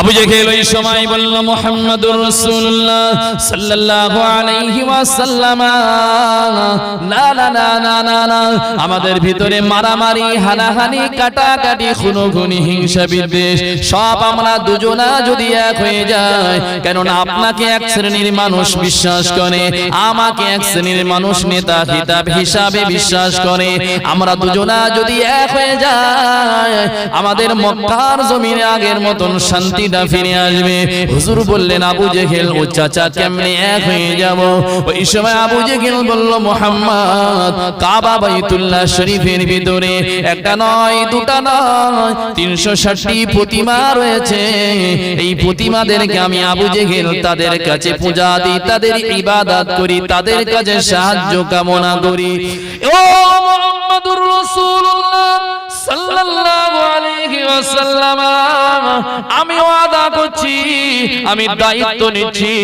আবু জেহেল ওই সময় বলল মুহাম্মাদুর রাসূলুল্লাহ সাল্লাল্লাহু আলাইহি ওয়াসাল্লাম, না না না না না না, আমাদের ভিতরে মারামারি, হানাহানি, কাটাকাটি, খুনোখুনি, হিংসা বিদ্বেষ সব আমরা দুজনা যদি এক হয়ে যায়, কেননা আপনাকে এক শ্রেণীর মানুষ বিশ্বাস করে, আমাকে এক শ্রেণীর মানুষ নেতা হিতাব হিসাবে বিশ্বাস করে, আমরা দুজনা যদি এক হয়ে যায় আমাদের মক্কার জমিনে আগের মতন শান্তিটা ফিরে আসবে। হুজুর বললেন, আবু জেহেল ও চাচা কেমনে এক হয়ে যাব? ওই সময় আবু জেহেল বলল, মুহাম্মদ, কাবা বাইতুল্লাহ শরীফের ভিতরে একটা নয়, দুটা নয়, 360টি প্রতিমা রয়েছে। এই প্রতিমাদেরকে আমি আবু জেহেল তাদের কাছে পূজা দিই, তাদের ইবাদত করি, তাদের কাছে সাহায্য কামনা করি। ও মুহাম্মাদুর রাসূলুল্লাহ সাল্লাল্লাহু আলাইহি ওয়াসাল্লাম, আমি ওয়াদা করছি, আমি দায়িত্ব নিচ্ছি,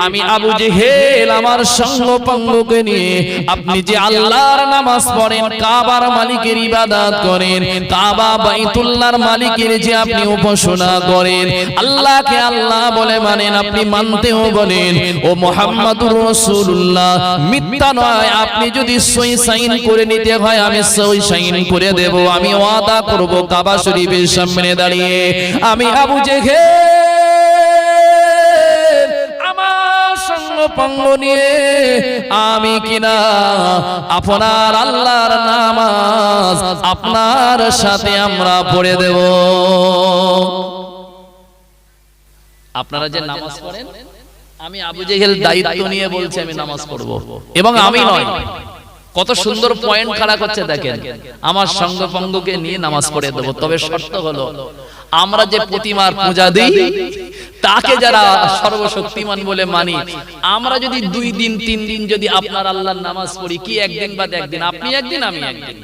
আমি আবু জেহেল আমার সঙ্গ পঙ্গকে নিয়ে আপনি যে আল্লাহর নামাজ পড়েন, কাবার মালিকের ইবাদত করেন, কাবা বাইতুল্লাহর মালিকের যে আপনি উপাসনা করেন, আল্লাহকে আল্লাহ বলে মানেন, আপনি মানতেও বলেন, ও মুহাম্মাদুর রাসূলুল্লাহ মিথ্যা নয়, আপনি যদি সই সাইন করে নিতে হয় আমি সই সাইন করে দেব। আমি ওয়াদা করব কাবা শরীফের সামনে দাঁড়িয়ে আমি আবু জেহেল আমার সঙ্গ পঙ্গ নিয়ে আমি কিনা আপনার আল্লাহর নামাজ আপনার সাথে আমরা পড়ে দেব। আপনারা যে নামাজ পড়েন, আমি আবু জেহেল দায়িত্ব নিয়ে বলছি আমি নামাজ পড়ব, এবং আমি নয়। কত সুন্দর পয়েন্ট খাড়া করছে দেখেন, আমার সঙ্গ পঙ্গকে নিয়ে নামাজ পড়ে দেব, তবে শর্ত হলো আমরা যে প্রতিমার পূজা দিই তাকে যারা সর্বশক্তিমান বলে মানি, আমরা যদি 2 দিন 3 দিন যদি আপনার আল্লাহর নামাজ পড়ি, কি একদিন বাদ একদিন, আপনি একদিন আমি একদিন,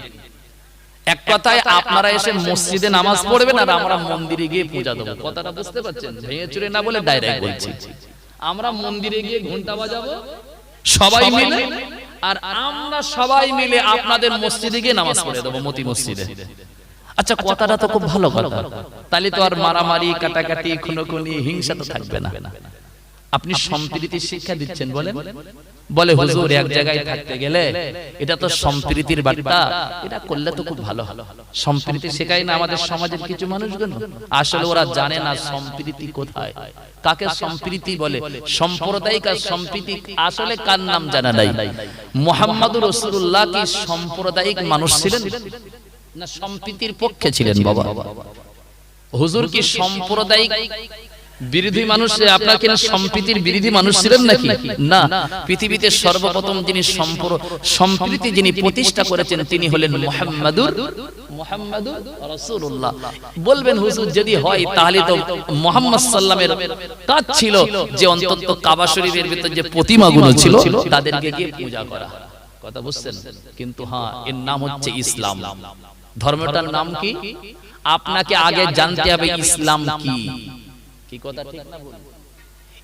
এক কথায় আপনারা এসে মসজিদে নামাজ পড়বেন আর আমরা মন্দিরে গিয়ে পূজা দেব। কথাটা বুঝতে পারছেন? ভেঙে চুরে না বলে ডাইরেক্ট বলছি, আমরা মন্দিরে গিয়ে ঘন্টা বাজাবো সবাই মিলে, আর আমরা সবাই মিলে আপনাদের মসজিদে গিয়ে নামাজ পড়ে দেবো, মতি মসজিদে। আচ্ছা, কথাটা তো খুব ভালো কথা, তাহলে তো আর মারামারি, কাটাকাটি, খুনোখুনি, হিংসা তো থাকবে না। আপনি সম্প্রীতির শিক্ষা দিচ্ছেন বলেন, বলে হুজুর এক জায়গায় থাকতে গেলে এটা তো সম্প্রীতির বার্তা, এটা করলে তো খুব ভালো। সম্প্রীতি শেখায় না আমাদের সমাজের কিছু মানুষজন, আসলে ওরা জানে না সম্প্রীতি কোথায়, কাকে সম্প্রীতি বলে, সাম্প্রদায়িক আর সম্প্রীতি আসলে কার নাম জানা নাই। মুহাম্মাদুর রাসূলুল্লাহ কি সাম্প্রদায়িক মানুষ ছিলেন না সম্প্রীতির পক্ষে ছিলেন? বাবা, হুজুর কি সাম্প্রদায়িক বিরোধী মানুষ, আপনার কিনা সম্প্রীতির বিরোধী মানুষ ছিলেন নাকি? না, পৃথিবীতে সর্বপ্রথম যিনি সম্প্রীতি যিনি প্রতিষ্ঠা করেছেন তিনি হলেন মুহাম্মাদুর রাসূলুল্লাহ। বলবেন হুজুর যদি হয় তাহলে তো মুহাম্মদ সাল্লামের কাজ ছিল যে অন্তত কাবা শরীফের ভিতর যে প্রতিমাগুলো ছিল তাদেরকে গিয়ে পূজা করা। কথা বুঝছেন? কিন্তু হ্যাঁ, এর নাম হচ্ছে ইসলাম। ধর্মটার নাম কি? আপনাকে আগে জানতে হবে ইসলাম কি। কি কথা ঠিক না বলুন?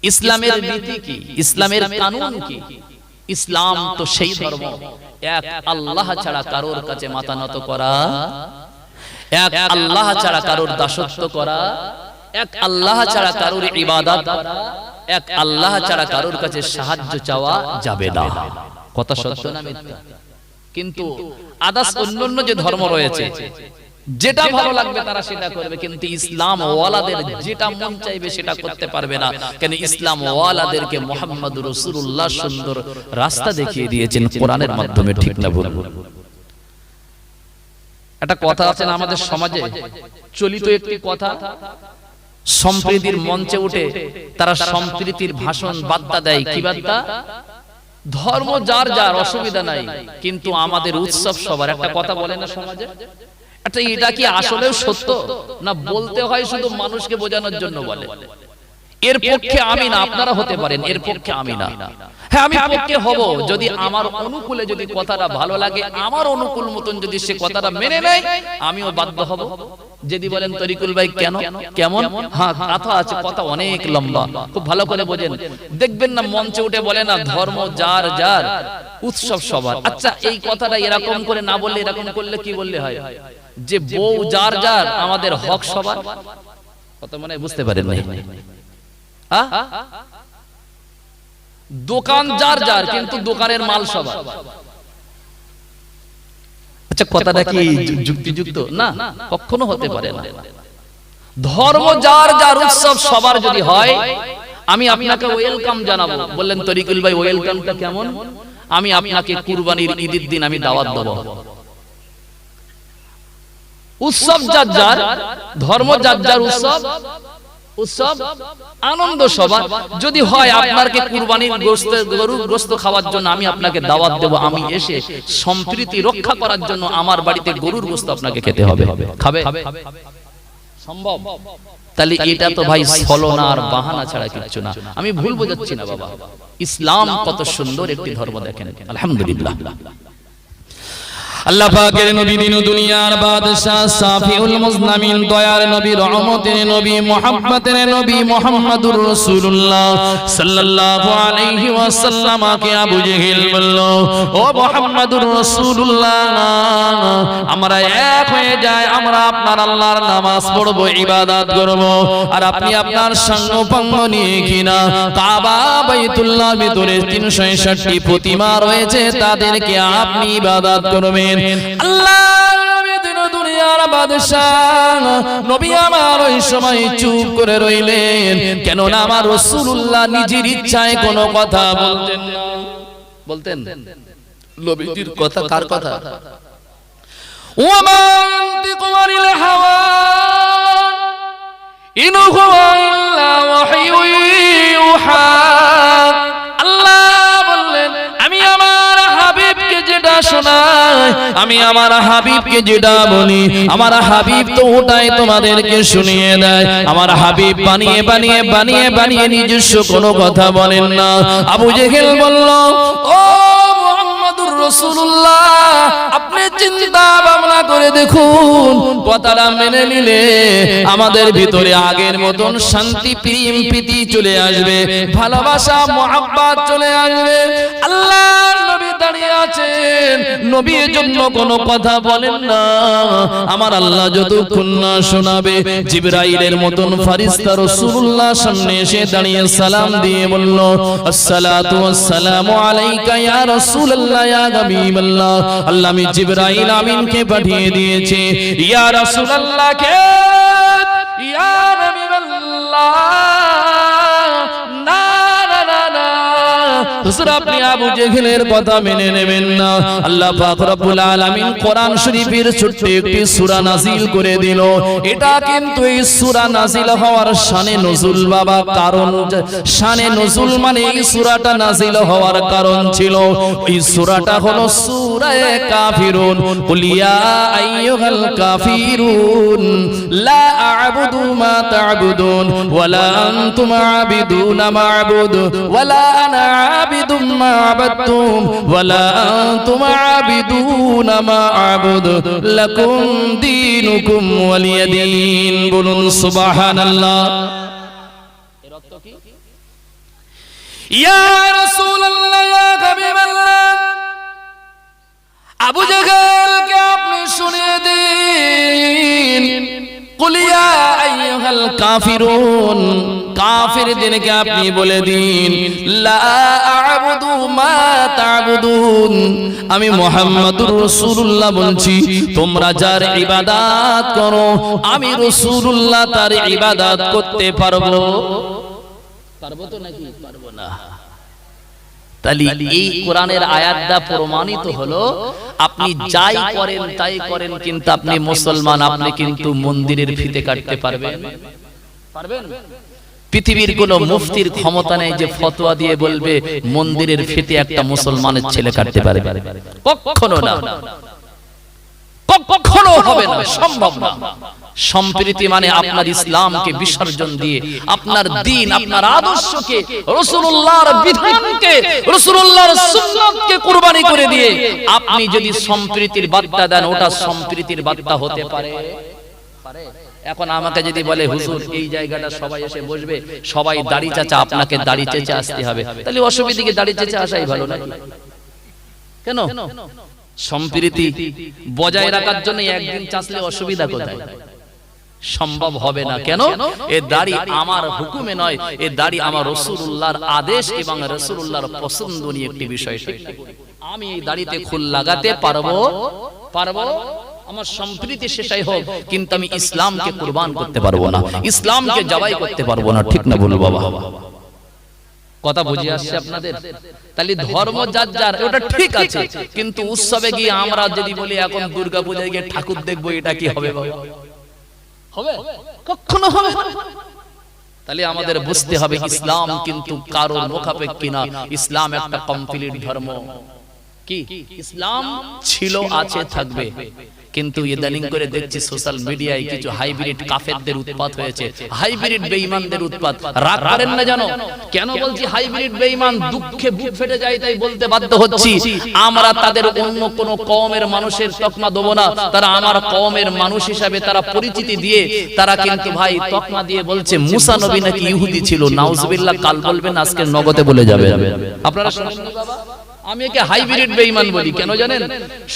ইসলামের নীতি কি, ইসলামের কানুন কি? ইসলাম তো সেই ধর্ম, এক আল্লাহ ছাড়া কারোর কাছে মাথা নত করা, এক আল্লাহ ছাড়া কারোর দাসত্ব করা, এক আল্লাহ ছাড়া কারোর ইবাদত করা, এক আল্লাহ ছাড়া কারোর কাছে সাহায্য চাওয়া যাবে না। কথা সত্য না মিথ্যা? কিন্তু আদার্স অন্যান্য যে ধর্ম রয়েছে যেটা ভালো লাগবে তারা সেটা করবে, কিন্তু ইসলাম ওয়ালাদের যেটা মন চাইবে সেটা করতে পারবে না। কেন? ইসলাম ওয়ালাদেরকে মুহাম্মাদুর রাসূলুল্লাহ সুন্দর রাস্তা দেখিয়ে দিয়েছেন কোরআনের মাধ্যমে। ঠিক না ভুল? একটা কথা আছে না আমাদের সমাজে চলিত একটি কথা, সম্প্রীতির মঞ্চে উঠে তারা সম্প্রীতির ভাষণ বার্তা দেয়। কি বার্তা? ধর্ম যার যার, অসুবিধা নাই, কিন্তু আমাদের উৎসব সবার। একটা কথা বলে না সমাজে, আচ্ছা এটা কি আসলেও সত্য না বলতে হয় শুধু মানুষকে বোঝানোর জন্য বলে? এর পক্ষে আমি না, আপনারা হতে পারেন, এর পক্ষে আমি না। হ্যাঁ, আমি পক্ষে হব যদি আমার অনুকূলে, যদি কথাটা ভালো লাগে, আমার অনুকূল মতন যদি সে কথাটা মেনে নেয়, আমিও বাধ্য হব। যদি বলেন তরিকুল ভাই কেন, কেমন? হ্যাঁ, কথা আছে, কথা অনেক লম্বা, খুব ভালো করে বোঝেন। দেখবেন না মঞ্চে উঠে বলে না ধর্ম যার যার, উৎসব সবার। আচ্ছা, এই কথাটা এরকম করে না বললে, এরকম করলে কি বললে হয়? যে বউ যার যার, আমাদের হক সবার। কত মনে বুঝতে পারেন নাই? দোকান যার যার, কিন্তু দোকানের মাল সবার। আচ্ছা, কথাটা কি যুক্তিযুক্ত? না, কখনো হতে পারে না। ধর্ম যার যার, উৎসব সবার যদি হয়, আমি আপনাকে ওয়েলকাম জানাবো। বললেন তরিকুল ভাই ওয়েলকামটা কেমন? আমি আপনাকে কুরবানির ঈদের দিন আমি দাওয়াত দেব। উৎসব যার যার, ধর্ম যার যার, উৎসব আনন্দ সবার। যদি হয় আপনাকে কুরবানির গোশত, গরুর গোশত খাওয়ার জন্য আমি আপনাকে দাওয়াত দেব, আমি এসে সম্প্রীতি রক্ষা করার জন্য আমার বাড়িতে গরুর গোশত আপনাকে খেতে হবে। খাবে? সম্ভব? তাহলে এটা তো ভাই ছলনা আর বাহানা ছাড়া কিছু না। আমি ভুল বোঝাচ্ছি না বাবা। ইসলাম কত সুন্দর একটি ধর্ম, দেখেন। আলহামদুলিল্লাহ। আল্লাহ পাকের নবী, দিন দুনিয়ার বাদশা, সাফিউল মুজনামিন, দয়ার নবী, রহমতের নবী, মুহাব্বতের নবী মুহাম্মদুর রাসূলুল্লাহ সাল্লাল্লাহু আলাইহি ওয়াসাল্লামকে আবু জেহেল বলল, ও মুহাম্মদুর রাসূলুল্লাহ, আমরা এক হয়ে যাই, আমরা আপনার আল্লাহর নামাজ পড়ব, ইবাদত করব, আর আপনি আপনার সঙ্গপঙ্গ নিয়ে কিনা কাবা বাইতুল্লাহর ভিতরে 361টি প্রতিমা রয়েছে, তাদেরকে আপনি ইবাদত করবেন। আল্লাহর নবী, দিন দুনিয়ার বাদশাহ নবী আমার ওই সময় চুপ করে রইলেন, কেননা আমার রাসূলুল্লাহ নিজের ইচ্ছায় কোনো কথা বলতেন না। বলতেন নবীজির কথা, কার কথা? ওয়া ইয়ানতিকু আনিল হাওয়া ইন হুয়া ইল্লা ওয়াহয়ুন ইউহা। আল্লাহ বললেন, আমি আমার হাবিবকে যেটা শোনাই, আমি আমার হাবিবকে যেটা বলি, আমার হাবিব তো ওটাই তোমাদেরকে শুনিয়ে দেয়। আমার হাবিব বানিয়ে বানিয়ে বানিয়ে বানিয়ে নিজস্ব কোনো কথা বলেন না। আবু জেহেল বলল, ও মুহাম্মদুর রাসূলুল্লাহ, আপনি চিন্তা ভাবনা করে দেখুন, কথাটা মেনে নিলে আমাদের ভিতরে আগের মতন শান্তি, প্রেম, প্রীতি চলে আসবে, ভালোবাসা, মহব্বত চলে আসবে। আল্লাহর নবী দাঁড়িয়ে আছেন, নবীর জন্য কোনো কথা বলেন না। আমার আল্লাহ যতক্ষণ না শোনাবে, জিবরাইলের মতন ফেরেশতা রাসূলুল্লাহ সামনে এসে দাঁড়িয়ে সালাম দিয়ে বলল, আসসালাতু ওয়াসসালামু আলাইকা ইয়া রাসূলুল্লাহ ইয়া হাবিবাল্লাহ। আল্লাহ আমি জিবরাইল আমিনকে পাঠিয়ে দিয়েছে। ইয়া রাসূলুল্লাহ কে? ইয়া হাবিবাল্লাহ। না না না না, হুজুর আপনি আবু জেহেলের কথা মেনে নেবেন না। আল্লাহ পাক রব্বুল আলামিন কোরআন শরীফের ছোট্ট একটি সূরা নাযিল করে দিল। এটা কিন্তু এই সূরা নাযিল হওয়ার শানে নজুল বাবা, কারণ শানে নজুল মানে এই সূরাটা নাযিল হওয়ার কারণ ছিল, এই সূরাটা হলো সূরা কাফিরুন। কুল ইয়া আইয়ুহাল কাফিরুন লা আ'বুদু মা তা'বুদুন ওয়ালা আনতুম আ'বিদুনা মা আ'বুদু ওয়ালা আনা আ'বিদুম মা আ'বাদতুম ওয়ালা আনতুম আ'বিদুনা মা আ'বুদু লাকুম দীনুকুম ওয়ালিয়া দীন। বলুন সুবহানাল্লাহ। এর অর্থ কি? ইয়া রাসূলুল্লাহ ইয়া হাবিবাল্লাহ, আবু জেহেলকে আপনি শুনিয়ে দিন, কুল ইয়া আইয়ুহাল কাফিরুন, কাফিরদেরকে আপনি বলে দিন, লা আ'বুদু মা তা'বুদুন, আমি মুহাম্মদুর রাসূলুল্লাহ বলছি, তোমরা যার ইবাদত করো আমি রাসূলুল্লাহ তার ইবাদত করতে পারবো? পারবো তো নাকি পারবো না? তাহলে এই কোরআনের আয়াতটা প্রমাণিত হলো, আপনি যাই করেন তাই করেন, কিন্তু আপনি মুসলমান, আপনি কিন্তু মন্দিরের ফিতে কাটতে পারবেন? পারবেন? পৃথিবীর কোন মুফতির ক্ষমতা নেই যে ফতোয়া দিয়ে বলবে মন্দিরের ফিতে একটা মুসলমানের ছেলে কাটতে পারবে। কখনো না, কখনো হবে না, সম্ভব না। সম্প্রীতি মানে আপনার ইসলামকে বিসর্জন দিয়ে, আপনার দ্বীন, আপনার আদর্শকে, রাসূলুল্লাহর বিধানকে, রাসূলুল্লাহর সুন্নাতকে কুরবানি করে দিয়ে আপনি যদি সম্প্রীতির বার্তা দেন, ওটা সম্প্রীতির বার্তা হতে পারে? এখন আমাকে যদি বলে হুজুর এই জায়গাটা সবাই এসে বসবে, সবাই দাড়ি চাচা, আপনাকে দাড়ি চেঁচে আসতে হবে, তাহলে অসুবিধা কি? দাড়ি চেঁচে আসাই ভালো নাকি? কেন? সম্প্রীতি বজায় রাখার জন্য একদিন চাচলে অসুবিধা কোথায়? সম্ভব হবে না। কেন? এ দাড়ি আমার হুকুমে নয়, এ দাড়ি আমার রাসূলুল্লাহর আদেশ এবং রাসূলুল্লাহর পছন্দনীয় একটি বিষয়। আমি এই দাড়িতে খুল লাগাতে পারবো, আমার সম্প্রীতি শেষাই হোক, কিন্তু আমি ইসলামকে কুরবান করতে পারবো না, ইসলামকে জবাই করতে পারবো না। ঠিক না বলবো বাবা? কথা বুঝে আসছে আপনাদের? তাহলে ধর্ম যার যার, ওটা ঠিক আছে, কিন্তু উৎসবে গিয়ে আমরা যদি বলি এখন দুর্গা পূজায় গিয়ে ঠাকুর দেখবো, এটা কি হবে বাবা? হবে? কখনো হবে না। তাহলে আমাদের বুঝতে হবে ইসলাম কিন্তু কারো মুখাপেক্ষী না, ইসলাম একটা কমপ্লিট ধর্ম। কি ইসলাম ছিল, আছে, থাকবে। কিন্তু ইদানিং করে দেখছি সোশ্যাল মিডিয়ায় কিছু হাইব্রিড কাফেরদের উৎপাত হয়েছে, হাইব্রিড বেঈমানদের উৎপাত। রাগ করেন না জানো? কেন বলছি হাইব্রিড বেঈমান? দুঃখে বুক ফেটে যায় তাই বলতে বাধ্য হচ্ছি। আমরা তাদের অন্য কোন কওমের মানুষের তকমা দেব না, তারা আমার কওমের মানুষ হিসাবে তারা পরিচিতি দিয়ে তারা কিন্তু ভাই তকমা দিয়ে বলছে মুসা নবী নাকি ইহুদি ছিল। নাউজুবিল্লাহ, কাল বলবেন আজকে নগদে বলে যাবে। আপনারা শুনেন বাবা? আমি একে হাইব্রিড বেঈমান বলি। কেন জানেন?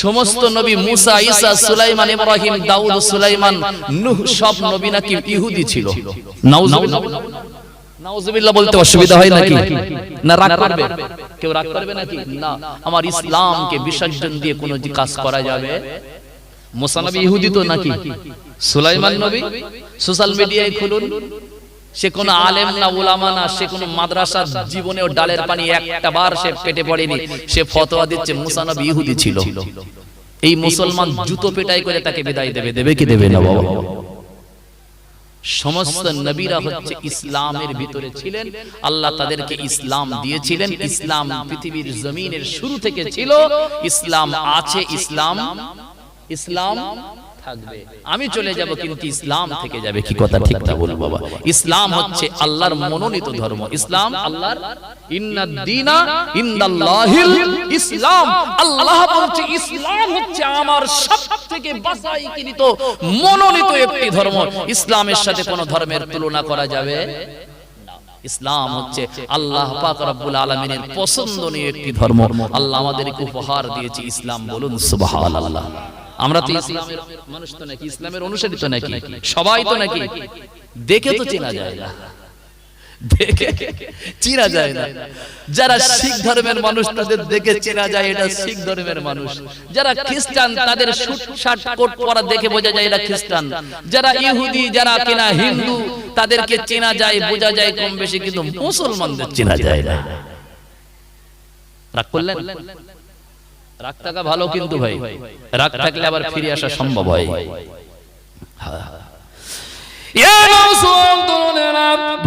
সমস্ত নবী মুসা, ঈসা, সুলাইমান, ইব্রাহিম, দাউদ, সুলাইমান, নূহ সব নবী নাকি ইহুদি ছিল। নাউজুবিল্লাহ বলতে অসুবিধা হয় নাকি? না রাগ করবে? কেউ রাগ করবে নাকি? না। আমার ইসলামকে বিসর্জন দিয়ে কোনো কাজ করা যাবে? মুসা নবী ইহুদি তো নাকি? সুলাইমান নবী সোশ্যাল মিডিয়ায় খুলুন, সে কোন আলেম না, উলামা না, সে কোন মাদ্রাসা জীবনেও ডালের পানি একটা বার সে পেটে পড়েনি, সে ফতোয়া দিচ্ছে মুসা নবী ইহুদি ছিল। এই মুসলমান জুতো পেটাই করে তাকে বিদায় দেবে। দেবে কি দেবে না বাবা? সমস্ত নবীরা হচ্ছে ইসলামের ভিতরে ছিলেন, আল্লাহ তাদেরকে ইসলাম দিয়েছিলেন। ইসলাম পৃথিবীর জমিনের শুরু থেকে ছিল, ইসলাম আছে, ইসলাম থাকবে। আমি চলে যাব কিন্তু ইসলাম থেকে যাবে। কি কথা ঠিক না বলবো বাবা? ইসলাম হচ্ছে আল্লাহর মনোনীত ধর্ম। ইসলাম আল্লাহর, ইন্নাদ দীনা ইনদাল্লাহিল ইসলাম। আল্লাহ বলছে ইসলাম হচ্ছে আমার সবথেকে বাছাইকৃত মনোনীত একটি ধর্ম। ইসলামের সাথে কোন ধর্মের তুলনা করা যাবে না। ইসলাম হচ্ছে আল্লাহ পাক রব্বুল আলামিনের পছন্দনীয় একটি ধর্ম। আল্লাহ আমাদেরকে উপহার দিয়েছে ইসলাম। বলুন সুবহানাল্লাহ। আমরা তো ইসলামের মানুষ তো নাকি, ইসলামের অনুসারী তো নাকি, সবাই তো নাকি? দেখে তো চেনা যায় না, দেখে চেনা যায় না। যারা শিখ ধর্মের মানুষ তাদের দেখে চেনা যায় এটা শিখ ধর্মের মানুষ। যারা খ্রিস্টান তাদের শুট শার্ট কোট পরা দেখে বোঝা যায় এটা খ্রিস্টান। যারা ইহুদি, যারা কিনা হিন্দু, তাদেরকে চেনা যায়, বোঝা যায় কম বেশি, কিন্তু মুসলমানদের চেনা যায় না। রাগ করলেন? রাগ থাকা ভালো কিন্তু ভাই, রাগ থাকলে আবার ফিরে আসা সম্ভব হয়।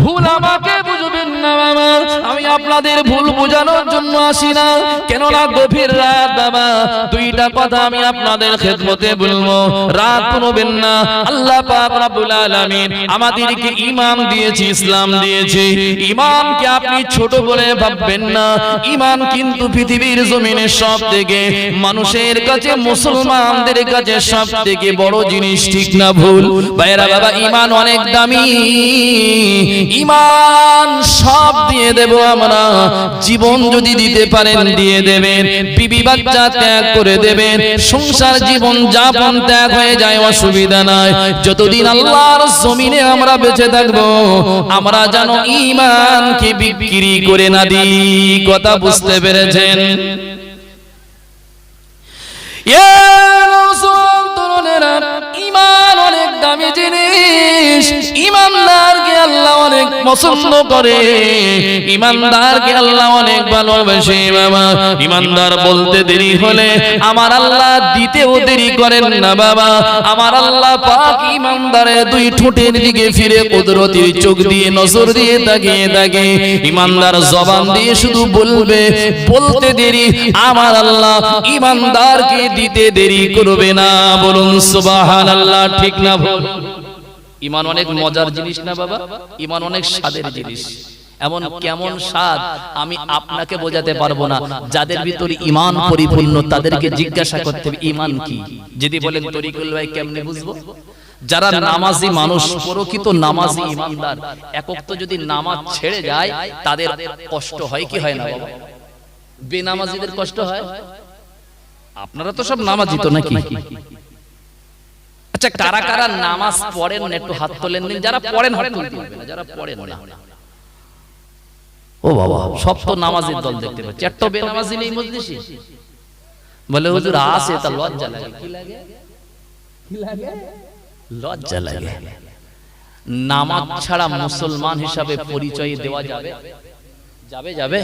ভুল আমাকে বুঝবেন না বাবা, আমি আপনাদের ভুল বোঝানোর জন্য আসি না। কেননা গভীর রাত বাবা, দুইটা কথা আমি আপনাদের খেদমতে বলবো, রাত করবেন না। আল্লাহ পাক রব্বুল আলামিন আমাদেরকে ঈমান দিয়েছে, ইসলাম দিয়েছে। ঈমানকে আপনি ছোট বলে ভাববেন না। ঈমান কিন্তু পৃথিবীর জমিনে সবথেকে মানুষের কাছে, মুসলমানদের কাছে সবথেকে বড় জিনিস। ঠিক না ভুল? ভাইরা বাবা, ঈমান অনেক দামি। ঈমান সব দিয়ে দেব আমরা। জীবন যদি দিতে পারেন দিয়ে দেবেন, বিবি বাচ্চা ত্যাগ করে দেবেন, সংসার জীবন যাপন ত্যাগ হয়ে যায়, অসুবিধা নাই। যতদিন আল্লাহর জমিনে আমরা বেঁচে থাকবো, আমরা যেন ঈমানকে বিক্রি করে না দিই। কথা বুঝতে পেরেছেন? ঈমান অনেক দামি জিনিস। ঈমানদারকে আল্লাহ অনেক পছন্দ করে, ঈমানদারকে আল্লাহ অনেক ভালোবাসে বাবা। ঈমানদার বলতে দেরি হলে আমার আল্লাহ দিতেও দেরি করেন না বাবা। আমার আল্লাহ পাক ঈমানদারের দুই ঠোঁটের দিকে ফিরে কুদরতির চোখ দিয়ে নজর দিয়ে তাকিয়ে থাকে। ঈমানদার জবান দিয়ে শুধু বলবে, বলতে দেরি, আমার আল্লাহ ঈমানদারকে দিতে দেরি করবে না। বলুন সুবহানাল্লাহ। ঠিক না ভুল? ঈমান অনেক মজার জিনিস না বাবা? ঈমান অনেক স্বাদের জিনিস। এমন কেমন স্বাদ আমি আপনাকে বোঝাতে পারবো না। যাদের ভিতরে ঈমান পরিপূর্ণ তাদেরকে জিজ্ঞাসা করতে হবে ঈমান কি। যদি বলেন তরিকুল ভাই কেমনে বুঝবো? যারা নামাজি মানুষ, প্রকৃত নামাজি ঈমানদার, এক ওয়াক্ত যদি নামাজ ছেড়ে যায় তাদের কষ্ট হয় কি হয় না বাবা? বেনামাজিদের কষ্ট হয়? আপনারা তো সব নামাজি তো নাকি? আচ্ছা, কারা কারা নামাজ পড়েন না একটু হাত তোলেন দিন। যারা পড়েন হাত তুলতে হবে না, যারা পড়েন না। ও বাবা, সব তো নামাজের দল দেখতে পাচ্ছি, একটা বেনামাজি নেই মজলিসে। বলে হুজুর আসে, তা লজ্জা লাগে। কি লাগে? কি লাগে? লজ্জা লাগে। নামাজ ছাড়া মুসলমান হিসাবে পরিচয় দেওয়া যাবে? যাবে যাবে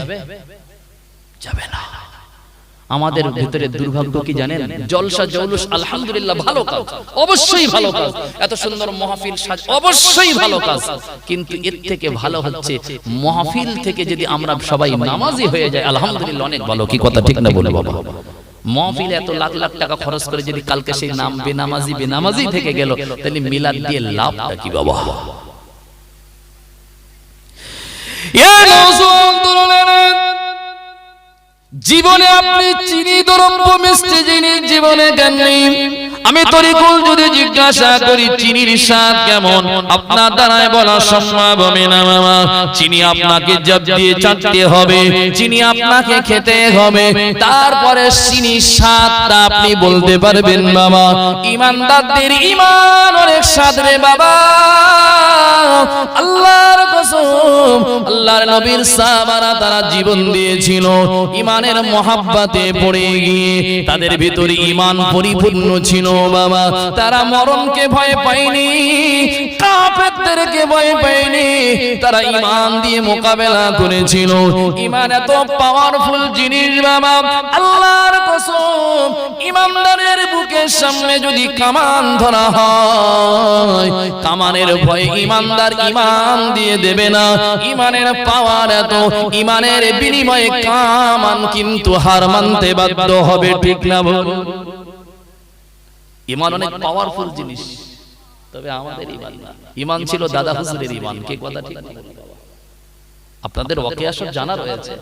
যাবে না। আমাদের ভিতরে দুর্ভাগ্য কি জানেন? জলসা জৌলুস আলহামদুলিল্লাহ ভালো কাজ, অবশ্যই ভালো কাজ। এত সুন্দর মাহফিল সাজ অবশ্যই ভালো কাজ, কিন্তু এর থেকে ভালো হচ্ছে মাহফিল থেকে যদি আমরা সবাই নামাজি হয়ে যায়, আলহামদুলিল্লাহ অনেক ভালো। কি কথা ঠিক না বলে বাবা? মাহফিলে এত লাখ লাখ টাকা খরচ করে যদি কালকে সেই নাম বেনামাজি থেকে গেল, তাহলে মিলাদ দিয়ে লাভটা কি বাবা? জীবনে আপনি চিনি দ্রব্য মিষ্টি জিনিস জীবনে দেননি। আমি তরিকুল যদি জিজ্ঞাসা করি চিনির স্বাদ কেমন, আপনার দ্বারাই বলা সম্ভব হবে না মামা। চিনি আপনাকে জব দিয়ে চাটতে হবে, চিনি আপনাকে খেতে হবে, তারপরে চিনির স্বাদটা আপনি বলতে পারবেন বাবা। ইমানদারদের ইমান অনেক স্বাদ রে বাবা। আল্লাহর কসম, আল্লাহর নবীর সাহাবারা তারা জীবন দিয়েছিল ইমানের মহাব্বতে পড়ে গিয়ে। তাদের ভিতরে ইমান পরিপূর্ণ ছিল বাবা। তারা মরণকে ভয় পায়নি, কাফেরদেরকে ভয় পায়নি, তারা ইমান দিয়ে মোকাবেলা করেছিল। ইমান এত পাওয়ারফুল জিনিস বাবা, আল্লাহর কসম। ইমানদারের বুকের সামনে যদি কামান ধরা হয়, কামানের ভয়ে ইমানদার ইমান দিয়ে দেবে না। ইমানের পাওয়ার এত, ইমানের বিনিময়ে কামান কিন্তু হার মানতে বাধ্য হবে। ঠিক না বল? ইমান অনেক পাওয়ারফুল জিনিস, তবে আমাদের ইমান না। ইমান ছিল দাদা হুজুরের ইমান। কে কথা ঠিক না? আপনাদের ওয়াকিয়া সব জানা রয়েছে,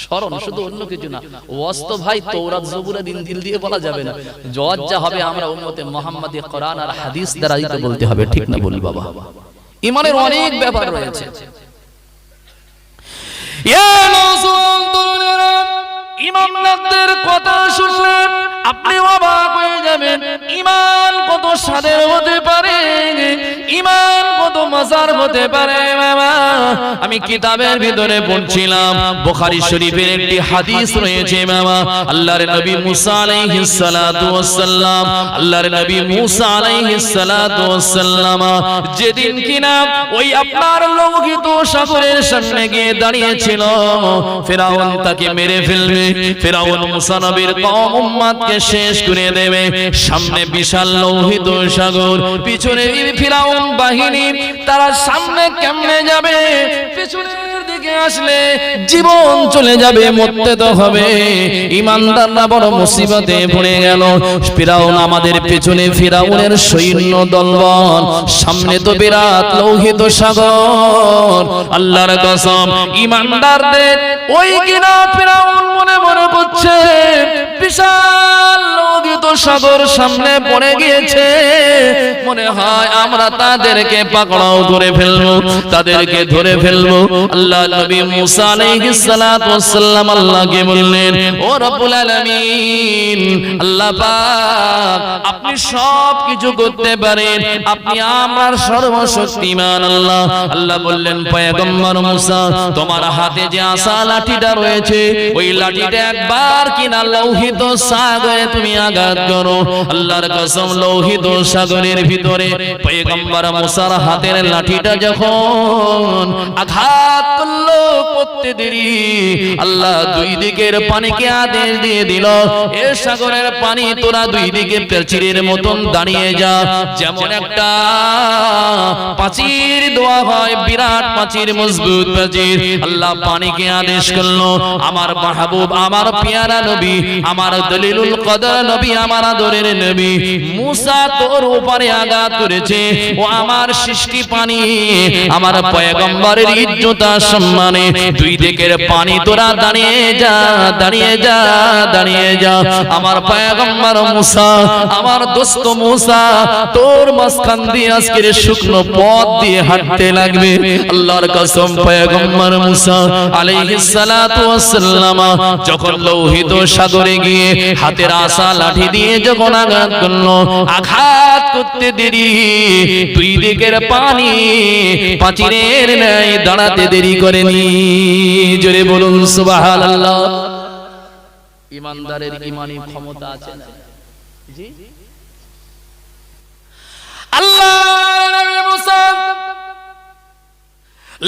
স্মরণ, শুধু অন্য কিছু না। ওয়াজ তো ভাই তৌরাত জবুরের ইনজিল দিয়ে বলা যাবে না। জজ যা হবে আমরা উম্মতে মুহাম্মাদি কোরআন আর হাদিস দ্বারাই তো বলতে হবে। ঠিক না বলি বাবা? ইমানের অনেক ব্যাপার রয়েছে। ইমানদারদের কথা শুনলে আপনি অবাক হয়ে যাবেন। ইমান কত স্বাদের হতে পারে, ইমান কত মজার হতে পারে বাবা। আমি কিতাবের ভিতরে পড়ছিলাম, বুখারী শরীফের একটি হাদিস রয়েছে বাবা। আল্লাহর নবী মুসা আলাইহিস সালাতু ওয়াস সালাম, আল্লাহর নবী মুসা আলাইহিস সালাতু ওয়াস সালাম যেদিন কিনা ওই আপনার লোহিত সাগরের সামনে গিয়ে দাঁড়িয়েছিল, ফিরাউন তাকে মেরে ফেলবে, ফিরাউন মুসা নবীর কওম উম্মতকে শেষ করে দেবে। সামনে বিশাল লোহিত সাগর, পিছনে ফিরাউন বাহিনী, তারা সামনে কেমনে যাবে? পিছনের দিকে আসলে জীবন চলে যাবে, মরতে তো হবে। ইমানদাররা বড় মুসিবতে পড়ে গেল। ফিরাউন আমাদের পেছনে, ফিরাউনের সৈন্য দলবল, সামনে তো বিরাট লোহিত সাগর। আল্লাহর কসম, ইমানদারদের ওই কিনা ফিরাউন মনে মনে করছে বিশাল লোহিত সাগর সামনে পড়ে গিয়েছে, মনে হয় আমরা তাদেরকে পাকড়াও করে ফেলবো, তাদেরকে ধরে ফেলবো। আল্লাহ নবী মুসা আলাইহিস সালাতু ওয়াস সালাম আল্লাহকে বললেন, ও রব্বুল আলামিন, আল্লাহ পাক আপনি সব কিছু করতে পারেন, আপনি আমার সর্বশক্তিমান আল্লাহ। আল্লাহ বললেন, পয়গম্বর মুসা, তোমার হাতে যে আসা লাঠিটা রয়েছে, ওই লাঠিটা একবার কিনা লোহিত সাগরে তুমি আঘাত করো। আল্লাহর কসম, লোহিত সাগরের ভিতরে পয়গম্বর মুসার হাতের লাঠিটা যখন আঘাত করলো, করতে দেরি আল্লাহ দুই দিকের পানিকে আদেশ দিয়ে দিল, এ সাগরের পানি তোরা দুই দিকে প্রাচীরের মতন দাঁড়িয়ে যা। যেমন একটা প্রাচীর দেওয়া হয়, বিরাট প্রাচীর, মজবুত প্রাচীর, আল্লাহ পানিকে আদেশ করলো, আমার মাহবুব, আমার পিয়ারা নবী, আমার দলিলুল কদর নবী, আমার আদরের নবী মুসা তোর উপরে আঘাত করেছে, ও আমার সৃষ্টি পানি, আমার পয়গম্বরের ইজ্জত আর সম্মানে দুই দিকের পানি তোরা দাঁড়িয়ে যা, দাঁড়িয়ে যা, দাঁড়িয়ে যা। আমার পয়গম্বর মুসা, আমার দোস্ত মুসা, তোর মাঝখান দিয়ে আজকের শুকনো পথ দিয়ে হাঁটতে লাগবে। আল্লাহর কসম, পয়গম্বর মুসা আলাইহিস সালাতু ওয়াস সালাম যখন লোহিত সাগরে গিয়ে নিয়ে হাতের আশা লাঠি দিয়ে যখন আঘাত করলো, আঘাত করতে দেরি, দুই দিকের পানি প্রাচীরের ন্যায় দাঁড়াতে দেরি করেনি। জোরে বলুন সুবহানাল্লাহ। ইমানদারের ঈমানি ক্ষমতা আছে না? জি, আল্লাহর নবী মুসা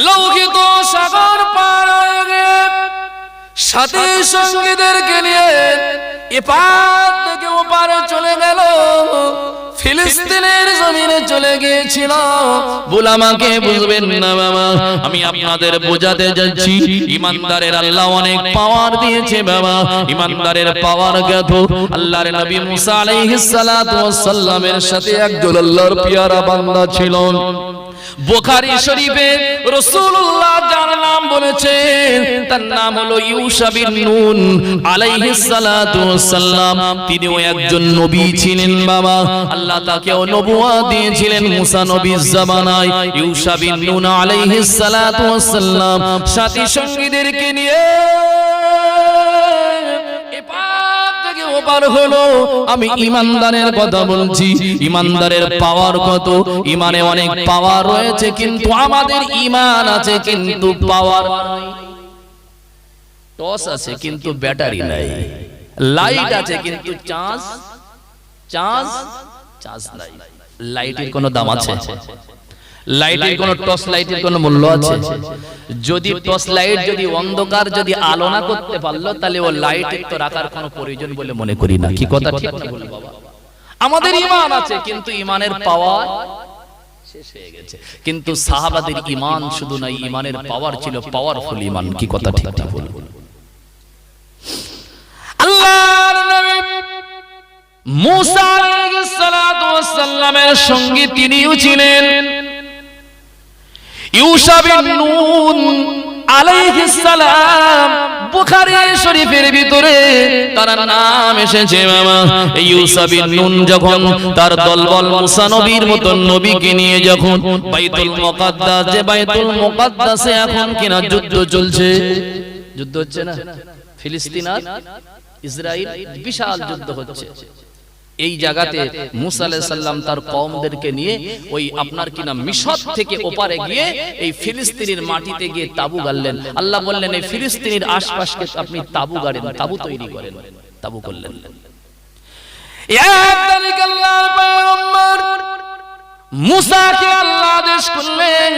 লৌহিত সাগর পার হয়ে গিয়ে সাথী সঙ্গীদেরকে নিয়ে এপার থেকে ওপারে চলে গেল, ফিলিস্তিনের জমিনে চলে গিয়েছিল। বুলামাকে বুঝবেন না বাবা, আমি আপনাদের বোঝাতে যাচ্ছি, ইমানদারের আল্লাহ অনেক পাওয়ার দিয়েছে বাবা। ইমানদারের পাওয়ার জ্ঞাত আল্লাহর নবী মুসা আলাইহিস সালাতু ওয়াস সালামের সাথে একজন আল্লাহর পিয়ারা বান্দা ছিল। বুখারী শরীফে রাসূলুল্লাহ যার নাম বলেছেন তার নাম হলো ইউশা বিন নুন আলাইহিস সালাতু ওয়াস সালাম। তিনিও একজন নবী ছিলেন বাবা। আল্লাহ তাকেও নবুয়ত দিয়েছিলেন মুসা নবীর জামানায়। ইউশা বিন নুন আলাইহিস সালাতু ওয়াস সালাম সাথী সঙ্গীদেরকে নিয়ে ওপার হলো। আমি ইমানদারের কথা বলছি, ইমানদারের পাওয়ার কত। ইমানে অনেক পাওয়ার রয়েছে, কিন্তু আমাদের ইমান আছে কিন্তু পাওয়ার নাই। টস আছে কিন্তু ব্যাটারি নাই, লাইট আছে কিন্তু চার্জ নাই। লাইটের কোনো দাম আছে? লাইটের কোন টর্চ লাইটের কোন মূল্য আছে? যদি টর্চ লাইট যদি অন্ধকার যদি আলো না করতে পারলো, তাহলে ও লাইটের তো রাখার কোনো প্রয়োজন বলে মনে করি না। কি কথা ঠিক না বলি বাবা? আমাদের ঈমান আছে কিন্তু ঈমানের পাওয়ার শেষ হয়ে গেছে। কিন্তু সাহাবাদের ঈমান শুধু নাই, ঈমানের পাওয়ার ছিল পাওয়ারফুল ঈমান। কি কথা ঠিক না বলি? আল্লাহর নবী মুসা আলাইহিস সালাতু ওয়াস সালামের সঙ্গী তিনিও ছিলেন ইউশা বিন নুন আলাইহিস সালাম। বুখারী শরীফের ভিতরে তার নাম এসেছে বাবা। ইউশা বিন নুন যখন তার দলবল মুসা নবীর মত নবীকে নিয়ে যখন বাইতুল মুকাদ্দাস, যে বাইতুল মুকাদ্দাসে এখন কিনা যুদ্ধ চলছে, যুদ্ধ হচ্ছে না, ফিলিস্তিন আর ইসরাইল বিশাল যুদ্ধ হচ্ছে। এই জায়গাতে মুসা আলাইহিস সালাম তার কওমদেরকে নিয়ে ওই আপনার কিনা মিশর থেকে ওপারে গিয়ে এই ফিলিস্তিনের মাটিতে গিয়ে তাবু গাড়লেন। আল্লাহ বললেন এই ফিলিস্তিনের আশপাশকে আপনি তাবু গাড়েন, তাবু তৈরি করেন। তাবু করলেন। আল্লাহর পয়গম্বর মুসাকে আল্লাহ আদেশ করলেন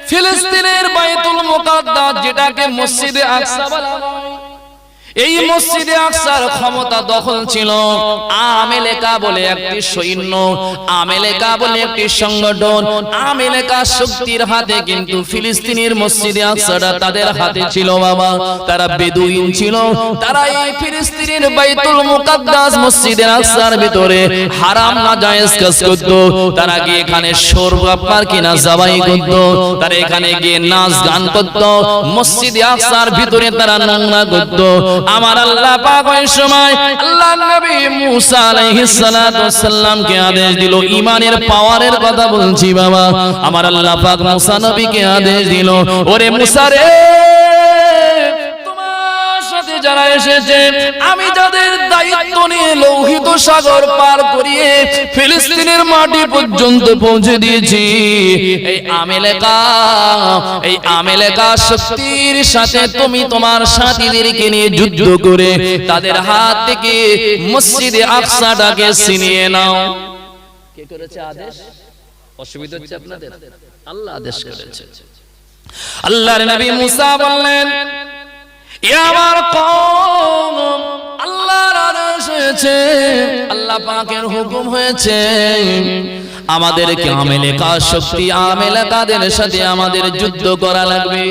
ফিলিস্তিনের বাইতুল মুকাদ্দাস, যেটাকে মসজিদে আকসা বলা হয়, এই মসজিদে আকসার ক্ষমতা দখল ছিল আমেলেকা বলে একটি সৈন্য, আমেলেকা বলে একটি সংগঠন। আমেলেকা শক্তির হাতে, কিন্তু ফিলিস্তিনের মসজিদে আকসাটা তাদের হাতে ছিল বাবা। তারা বেদুইন ছিল, তারা এই ফিলিস্তিনের বাইতুল মুকাদ্দাস মসজিদে আকসার ভিতরে হারাম নাজায়েজ কাজ করত। তারা গিয়ে এখানে সরবাপার কিনা জবাই করত, তারা এখানে গিয়ে নাচ গান করত, মসজিদে আকসার ভিতরে তারা নোংরা করত। আমার আল্লাহ পাক ওই সময় আল্লাহর নবী মুসা আলাইহিস সালাতু ওয়াস সালামকে আদেশ দিল, ঈমানের পাওয়ারের কথা বলছি বাবা। আমার আল্লাহ পাক মুসা নবীকে আদেশ দিল, ওরে মুসা রে, তোমার সাথে যারা এসেছে, আমি যাদের দায়িত্ব নিয়ে লৌহিত সাগর পার করিয়ে ফিলিস্তিনের মাটি পর্যন্ত পৌঁছে দিয়েছি, এই আমেলেকা শক্তির সাথে তুমি তোমার সাথীদেরকে নিয়ে যুদ্ধ করে তাদের হাত থেকে মসজিদে আকসাটাকে ছিনিয়ে নাও। কে করেছে আদেশ? অসুবিধা হচ্ছে আপনাদের? আল্লাহ আদেশ করেছে। আল্লাহর নবী মুসা বললেন, আমার কওম, আল্লাহর আদেশ হয়েছে, আল্লাহ পাকের হুকুম হয়েছে, আমাদেরকে আমেলেকা শক্তি আমেলেকাদের সাথে আমাদের যুদ্ধ করা লাগবে।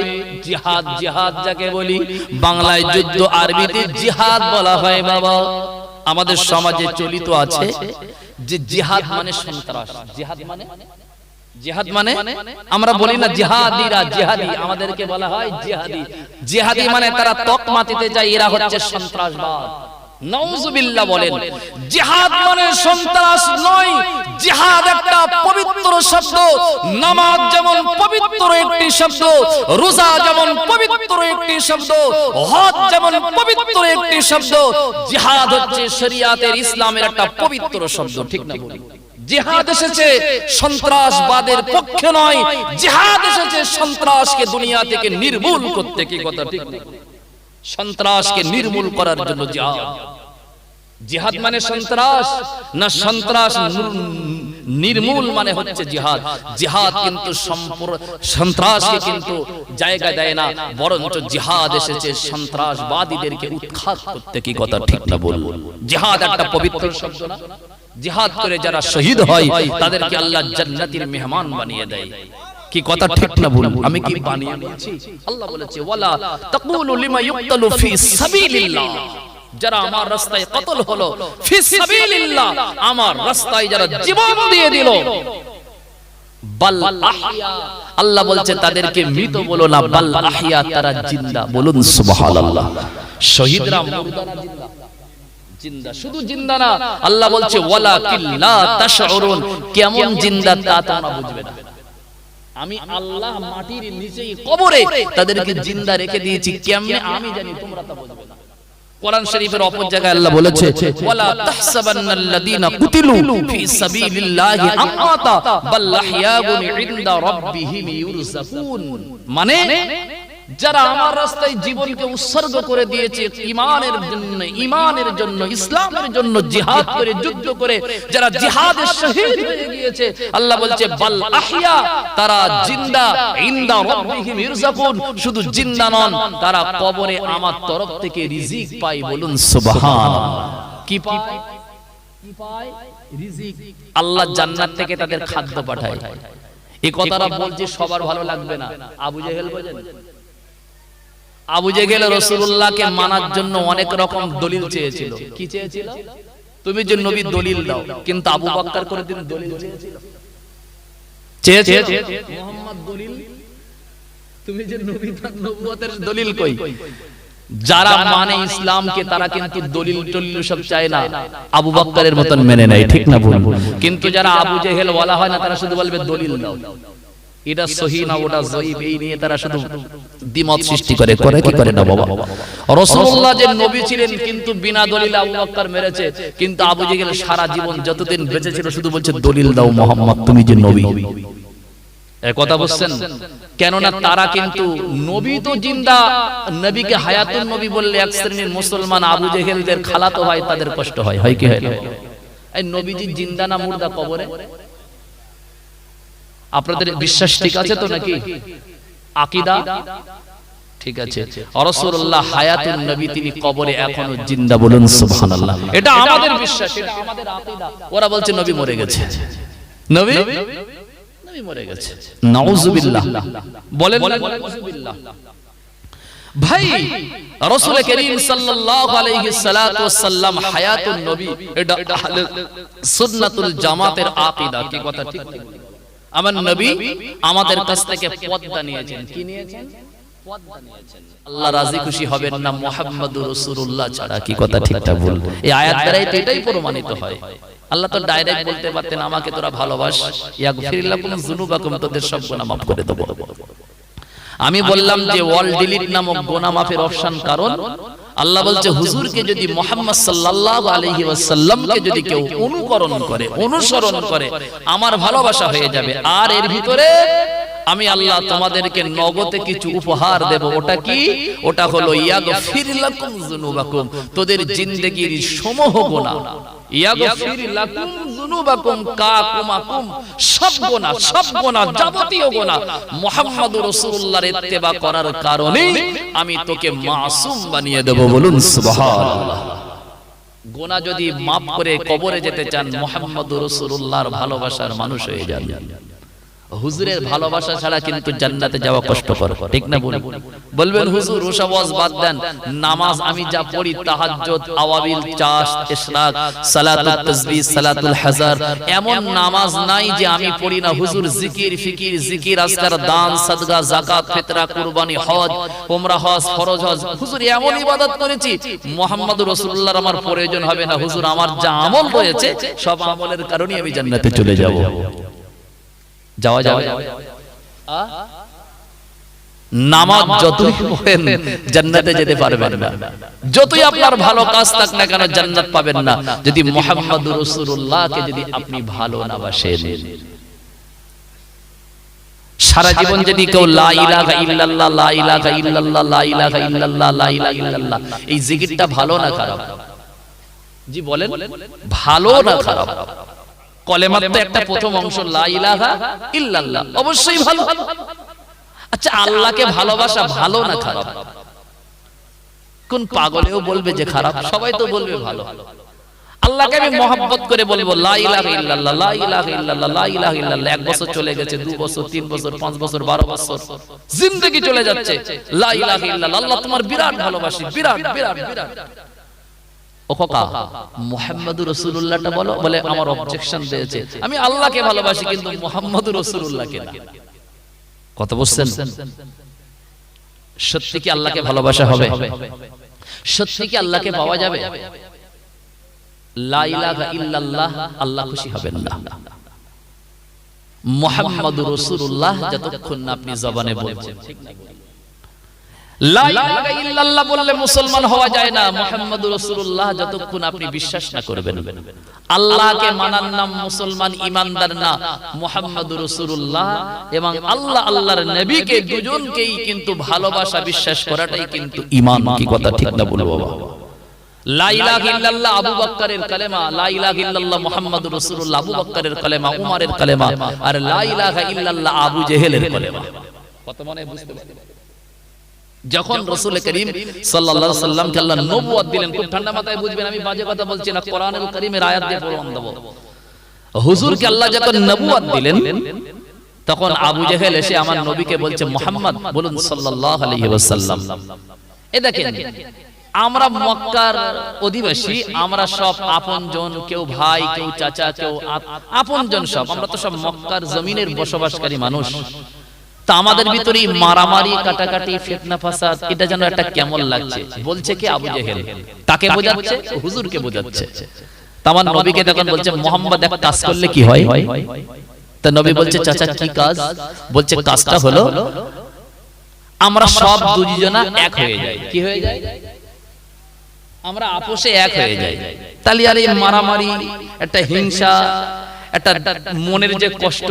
জিহাদ, জিহাদ যাকে বলি বাংলায় যুদ্ধ, আরবিতে জিহাদ বলা হয় বাবা। আমাদের সমাজে চলিত আছে যে জিহাদ মানে সন্ত্রাস। জিহাদ মানে আমরা বলি না জিহাদিরা, জিহাদি, আমাদেরকে বলা হয় জিহাদি। জিহাদি মানে তারা তকমা দিতে যায় এরা হচ্ছে সন্ত্রাসবাদ। নাউজুবিল্লাহ বলেন। জিহাদ মানে সন্ত্রাস নয়, জিহাদ একটা পবিত্র শব্দ। নামাজ যেমন পবিত্র একটি শব্দ, রোজা যেমন পবিত্র পবিত্র একটি শব্দ, হজ যেমন পবিত্র একটি শব্দ, জিহাদ হচ্ছে শরিয়াতের ইসলামের একটা পবিত্র শব্দ। ঠিক না বলি? জিহাদ এসেছে সন্ত্রাসবাদের পক্ষে নয়, জিহাদ এসেছে সন্ত্রাসকে দুনিয়া থেকে নির্মূল করতে। কি কথা ঠিক না? সন্ত্রাসকে নির্মূল করার জন্য জিহাদ। জিহাদ মানে সন্ত্রাস না, সন্ত্রাস নির্মূল মানে হচ্ছে জিহাদ। জিহাদ কিন্তু সন্ত্রাসকে কিন্তু জায়গা দেয় না, বরঞ্চ জিহাদ এসেছে সন্ত্রাসবাদীদেরকে উৎখাত করতে। কি কথা ঠিক না বলবো? জিহাদ একটা পবিত্র শব্দ না? জিহাদ করে যারা শহীদ হয় তাদেরকে আল্লাহ জান্নাতের মেহমান বানিয়ে দেয়। কি কথা ঠিক না বলবো? আমি কি বানিয়ে বলছি? আল্লাহ বলেছে ওয়ালা তাকুলু লিমা ইউক্তালু ফি সাবিলিল্লাহ, যারা আমার রাস্তায় কতল হলো, ফি সাবিলিল্লাহ, আমার রাস্তায় যারা জীবন দিয়ে দিল, বাল আহইয়া, আল্লাহ বলছে তাদেরকে মৃত বলো না, বাল আহইয়া, তারা জিন্দা। বলুন সুবহানাল্লাহ। শহীদরা মুর্দা না জিন্দা? জিন্দা। শুধু জিন্দা না, আল্লাহ বলছে ওয়ালাকিন লা তাশউরুন, কেমন জিন্দা তা তোমরা বুঝবে না। আমি আল্লাহ মাটির নিচেই কবরে তাদেরকে জিন্দা রেখে দিয়েছি, কেমনে আমি জানি, তোমরা তা বুঝবে না। কোরআন শরীফের অপর জায়গায় আল্লাহ বলেছে ওয়ালা তাহসাবান্নাল্লাযীনা কুতিলু ফি সাবিলিল্লাহি আমওয়াতা বাল আহইয়াউন ইনদা রাব্বিহিম ইউরযাকুন, মানে যারা আমার রাস্তায় জীবনকে উৎসর্গ করে দিয়েছে ঈমানের জন্য, ইসলামের জন্য জিহাদ করে, যুদ্ধ করে যারা জিহাদে শহীদ হয়ে গিয়েছে, আল্লাহ বলছে বাল আহইয়া, তারা জিন্দা, ইনদা রাব্বিহিম ইউরযাকুন, শুধু জিন্দা নন, তারা কবরে আমার তরফ থেকে রিজিক পায়। বলুন সুবহানাল্লাহ। কি পায়? কি পায়? রিজিক। আল্লাহ জান্নাত থেকে তাদের খাদ্য পাঠায়। এই কথাটা বলছি সবার ভালো লাগবে না। আবু জেহেল বোঝেন? আবু জেহেল রাসূলুল্লাহকে মানার জন্য অনেক রকম দলিল চেয়েছিল। কি চেয়েছিল? তুমি যে নবী দলিল দাও, কিন্তু আবু বকর করে দিন দলিল চেয়েছিল। মুহাম্মদ দলিল, তুমি যে নবী, তার নবুয়তের দলিল কই? যারা মানে ইসলামকে তারা কিন্তু দলিল টলিল সব চায় না, আবু বকরের মতন মেনে নেয়। ঠিক না বলবো? কিন্তু যারা আবু জেহেল বলা হয় না, তারা শুধু বলবে দলিল দাও, এটা সহিহ না ওটা জয়ীফ, এই নিয়ে তারা শুধু দ্বিমত সৃষ্টি করে। করে কি করে না বাবা? রাসূলুল্লাহ যে নবী ছিলেন, কিন্তু বিনা দলিলে আবু বকর মেরেছে, কিন্তু আবু জেহেল সারা জীবন যতদিন বেঁচে ছিল শুধু বলছে দলিল দাও মুহাম্মদ, তুমি যে নবী। এই কথা বুঝছেন? কেননা তারা কিন্তু নবী তো জিন্দা, নবীকে হায়াতুন নবী বললে এক শ্রেণীর মুসলমান আবু জেহেলদের খালাতো ভাই, তাদের কষ্ট হয়। হয় কি হয় না? এই নবীজি জিন্দা না মুর্দা কবরে? আপনাদের বিশ্বাস ঠিক আছে তো নাকি? আকীদা ঠিক আছে? রাসূলুল্লাহ হায়াতুন নবী, তিনি কবরে এখনো জিন্দা। বলুন সুবহানাল্লাহ। এটা আমাদের বিশ্বাস, এটা আমাদের আকীদা। ওরা বলছে নবী মরে গেছে, নবী মরে গেছে। নাউযুবিল্লাহ। বলেন নাউযুবিল্লাহ। ভাই, রাসূল করিম সাল্লাল্লাহু আলাইহি সাল্লাতু ওয়াসাল্লাম হায়াতুন নবী, এটা আহলে সুন্নাতুল জামাতের আকীদা। কি কথা ঠিক? আমার নবী আমাদের কাছ থেকে পর্দা নিয়েছেন। কি নিয়েছেন? পর্দা নিয়েছেন। আল্লাহ রাজি খুশি হবেন না মুহাম্মাদুর রাসূলুল্লাহ ছাড়া। কি কথা ঠিকটা বল? এই আয়াত দ্বারাই তো এটাই প্রমাণিত হয়। আল্লাহ তো ডাইরেক্ট বলতে পারতেন আমাকে তোরা ভালোবাস, ইয়াগফির লাকুম যুনুবাকুম, তোদের সব গুনাহ মাফ করে দেব। আমি বললাম যে ওয়াল ডিলিট নামক গুনাহ মাফের অপশন, কারণ আল্লাহ বলছে হুজুরকে যদি মুহাম্মদ সাল্লাল্লাহু আলাইহি ওয়াসাল্লামকে যদি কেউ অনুকরণ করে, অনুসরণ করে, আমার ভালোবাসা হয়ে যাবে। আর এর ভিতরে আমি আল্লাহ তোমাদেরকে নগদে কিছু উপহার দেব। ওটা কি? ওটা হলো ইয়াগফির লাকুম যুনুবাকুম, তোদের জিন্দেগীর সমূহ গুনাহ, ইয়াগফির লাকুম যুনুবাকুম কাকুমাকুম, সব গুনাহ, সব গুনাহ, যাবতীয় গুনাহ মুহাম্মদুর রাসূলুল্লাহর ইত্তেবা করার কারণে আমি তোকে মাসুম বানিয়ে দেব। বলুন সুবহানাল্লাহ। গুনাহ যদি মাফ করে কবরে যেতে চান, মুহাম্মদুর রাসূলুল্লাহর ভালোবাসার মানুষ হয়ে যান। হুজুরের ভালোবাসা ছাড়া কিন্তু জান্নাতে যাওয়া কষ্টকর। ঠিক না বলবেন হুজুর ওসব ওয়াজ বাদ দেন, নামাজ আমি যা পড়ি, তাহাজ্জুদ, আওয়াবিল, চাশ, ইশরাক, সালাতুত তাসবিহ, সালাতুল হাজার, এমন নামাজ নাই যে আমি পড়ি না। হুজুর জিকির, ফিকির, জিকির, আজকার, দান, সাদকা, যাকাত, ফিতরা, কুরবানি, হজ, উমরা, হজ, ফরজ হজ, হুজুর এমন ইবাদত করেছি মুহাম্মদুর রাসূলুল্লাহর আমার প্রয়োজন হবে না। হুজুর আমার যা আমল রয়েছে সব আমলের কারণে আমি জান্নাতে চলে যাব। যাওয়া যাবে? নামাজ যতই পড়েন জান্নাতে যেতে পারবেন না, যতই আপনার ভালো কাজ থাক না কেন জান্নাত পাবেন না যদি মুহাম্মদুর রাসূলুল্লাহকে যদি আপনি ভালো না বাসেন। সারা জীবন যদি কেউ লা ইলাহা ইল্লাল্লাহ লা ইলাহা ইল্লাল্লাহ লা ইলাহা ইল্লাল্লাহ লা ইলাহা ইল্লাল্লাহ এই জিকিরটা ভালো না খারাপ? জি বলেন, ভালো না খারাপ? কলেমার তো একটা প্রথম অংশ লা ইলাহা ইল্লাল্লাহ, অবশ্যই ভালো। আচ্ছা, আল্লাহকে ভালোবাসা ভালো না খারাপ? কোন পাগলেও বলবে যে খারাপ? সবাই তো বলবে ভালো। আল্লাহকে আমি মহব্বত করে বলবো লা ইলাহা ইল্লাল্লাহ লা ইলাহা ইল্লাল্লাহ লা ইলাহা ইল্লাল্লাহ, 1 বছর চলে গেছে, 2 বছর, 3 বছর, 5 বছর, 12 বছর, জিন্দেগি চলে যাচ্ছে, লা ইলাহা ইল্লাল্লাহ, আল্লাহ তোমার বিরাট ভালোবাসি, বিরাট বিরাট বিরাট। ও খোকা, মুহাম্মদুর রাসূলুল্লাহটা বলো। বলে আমার অবজেকশন দিয়েছে, আমি আল্লাহকে ভালোবাসি কিন্তু মুহাম্মদুর রাসূলুল্লাহকে না। কত বুঝছেন? সত্যি কি আল্লাহকে ভালোবাসা হবে? সত্যি কি আল্লাহকে পাওয়া যাবে? লা ইলাহা ইল্লাল্লাহ আল্লাহ খুশি হবেন না। মুহাম্মদুর রাসূলুল্লাহ যতক্ষণ না আপনি জবানে বলছেন, লা ইলাহা ইল্লাল্লাহ বললে মুসলমান হওয়া যায় না। মুহাম্মদুর রাসূলুল্লাহ যতক্ষণ আপনি বিশ্বাস না করবেন, আল্লাহকে মানার নাম মুসলমান, ঈমানদার না। মুহাম্মদুর রাসূলুল্লাহ এবং আল্লাহ আল্লাহর নবীকে দুজনকেই কিন্তু ভালোবাসা, বিশ্বাস করাটাই কিন্তু ঈমান। কি কথা ঠিক না বলবো বাবা? লা ইলাহা ইল্লাল্লাহ আবু বকরের কালেমা, লা ইলাহা ইল্লাল্লাহ মুহাম্মাদুর রাসূলুল্লাহ আবু বকরের কালেমা, উমরের কালেমা, আর লা ইলাহা ইল্লাল্লাহ আবু জেহেলের কালেমা। কত মনে বুঝতে পারছেন? যখন রাসূল করিম সাল্লাল্লাহু আলাইহি সাল্লামকে আল্লাহ নবুয়ত দিলেন, খুব ঠান্ডা মাথায় বুঝবেন, আমি বাজে কথা বলছি না, কোরআনুল কারীমের আয়াত দিয়ে প্রমাণ দেব। হুজুরকে আল্লাহ যখন নবুয়ত দিলেন তখন আবু জেহেল এসে আমার নবীকে বলছে, মুহাম্মদ বলুন সাল্লাল্লাহু আলাইহি ওয়াসাল্লাম। এ দেখেন, আমরা মক্কার অধিবাসী, আমরা সব আপনজন, কেউ ভাই, কেউ চাচা, কেউ আপনজন, সব আমরা তো সব মক্কার জমিনের বসবাসকারী মানুষ। তা আমাদের ভিতরে মারামারি, কাটাকাটি, ফিতনা ফাসাদ, এটা যেন একটা কেমন লাগছে। বলছে কি? আবু জেহেল। কাকে বোঝাচ্ছে? হুজুরকে বোঝাচ্ছে। তা আমার নবীকে তখন বলছে, মুহাম্মদ এক কাজ করলে কি হয়? তা নবী বলছে, চাচা কি কাজ? বলছে কাজটা হলো আমরা সব দুজনা এক হয়ে যাই। কি হয়ে যায়? আমরা আপোষে এক হয়ে যাই। তাহলে আর এই মারামারি, একটা হিংসা, একটা মনের যে কষ্ট,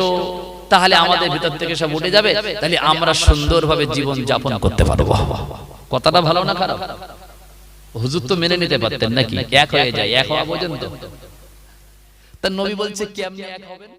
তাহলে আমাদের ভিতর থেকে সব উঠে যাবে। তাহলে আমরা সুন্দরভাবে জীবন যাপন করতে পারবো। কথাটা ভালো না খারাপ? হুজুর তো মেনে নিতে পারতেন নাকি? এক হয়ে যায়, এক হওয়া পর্যন্ত। তা নবী বলছে কেমনে এক হবেন?